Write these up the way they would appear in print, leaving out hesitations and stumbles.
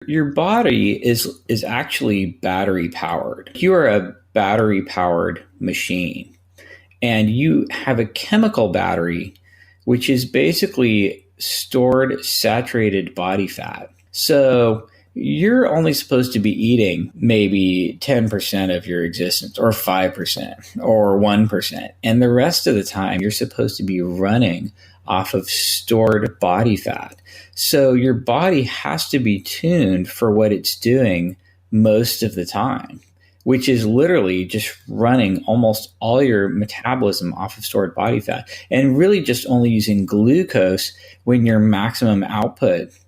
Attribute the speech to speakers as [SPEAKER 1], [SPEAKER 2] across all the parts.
[SPEAKER 1] your body is actually battery powered. You are a battery powered machine, and you have a chemical battery, which is basically stored saturated body fat. So you're only supposed to be eating maybe 10% of your existence, or 5%, or 1%. And the rest of the time, you're supposed to be running off of stored body fat. So your body has to be tuned for what it's doing most of the time, which is literally just running almost all your metabolism off of stored body fat, and really just only using glucose when your maximum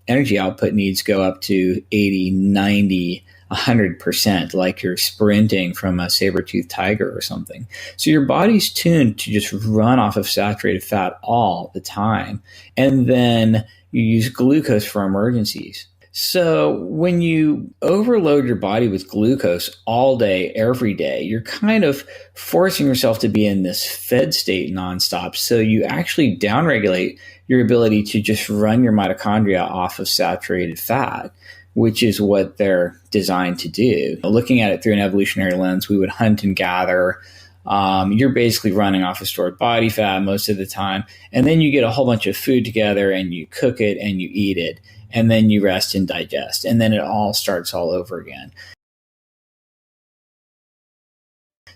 [SPEAKER 1] energy output needs go up to 80, 90, 100%, like you're sprinting from a saber-toothed tiger or something. So your body's tuned to just run off of saturated fat all the time. And then you use glucose for emergencies. So when you overload your body with glucose all day, every day, you're kind of forcing yourself to be in this fed state nonstop. So you actually downregulate your ability to just run your mitochondria off of saturated fat, which is what they're designed to do. Looking at it through an evolutionary lens, we would hunt and gather. You're basically running off of stored body fat most of the time. And then you get a whole bunch of food together and you cook it and you eat it. And then you rest and digest. And then it all starts all over again.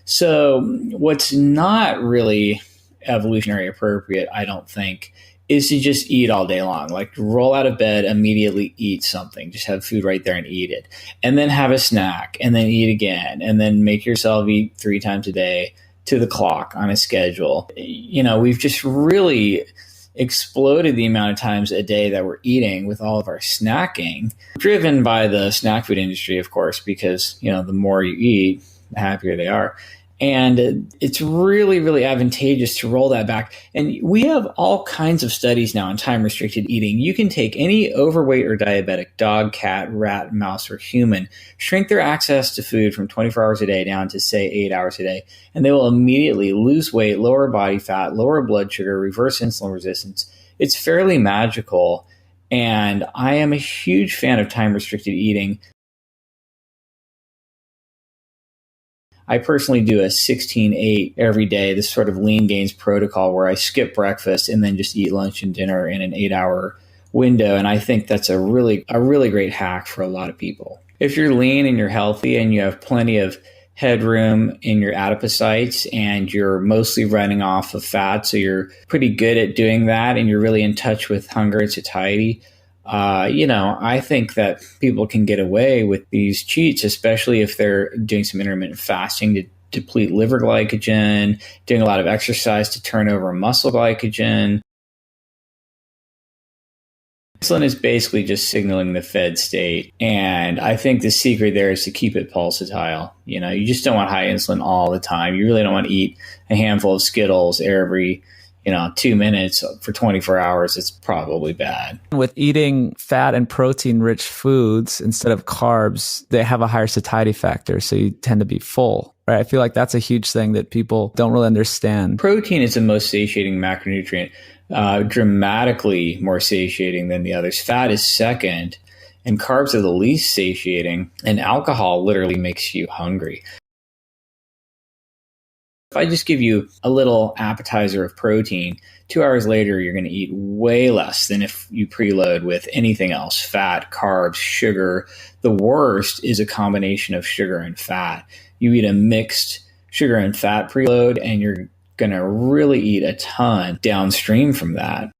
[SPEAKER 1] So what's not really evolutionary appropriate, I don't think, is to just eat all day long. Like roll out of bed, immediately eat something. Just have food right there and eat it. And then have a snack and then eat again. And then make yourself eat 3 times a day to the clock on a schedule. You know, we've just really exploded the amount of times a day that we're eating with all of our snacking, driven by the snack food industry, of course, because, you know, the more you eat, the happier they are. And it's really, really advantageous to roll that back. And we have all kinds of studies now on time-restricted eating. You can take any overweight or diabetic dog, cat, rat, mouse, or human, shrink their access to food from 24 hours a day down to, say, 8 hours a day, and they will immediately lose weight, lower body fat, lower blood sugar, reverse insulin resistance. It's fairly magical, and I am a huge fan of time-restricted eating. I personally do a 16-8 every day, this sort of lean gains protocol where I skip breakfast and then just eat lunch and dinner in an 8-hour window. And I think that's a really great hack for a lot of people. If you're lean and you're healthy and you have plenty of headroom in your adipocytes and you're mostly running off of fat, so you're pretty good at doing that and you're really in touch with hunger and satiety, I think that people can get away with these cheats, especially if they're doing some intermittent fasting to deplete liver glycogen, doing a lot of exercise to turn over muscle glycogen. Insulin is basically just signaling the fed state. And I think the secret there is to keep it pulsatile. You know, you just don't want high insulin all the time. You really don't want to eat a handful of Skittles every 2 minutes for 24 hours. It's probably bad.
[SPEAKER 2] With eating fat and protein rich foods instead of carbs, they have a higher satiety factor. So you tend to be full, right? I feel like that's a huge thing that people don't really understand.
[SPEAKER 1] Protein is the most satiating macronutrient, dramatically more satiating than the others. Fat is second, and carbs are the least satiating, and alcohol literally makes you hungry. If I just give you a little appetizer of protein, 2 hours later, you're going to eat way less than if you preload with anything else: fat, carbs, sugar. The worst is a combination of sugar and fat. You eat a mixed sugar and fat preload, and you're going to really eat a ton downstream from that.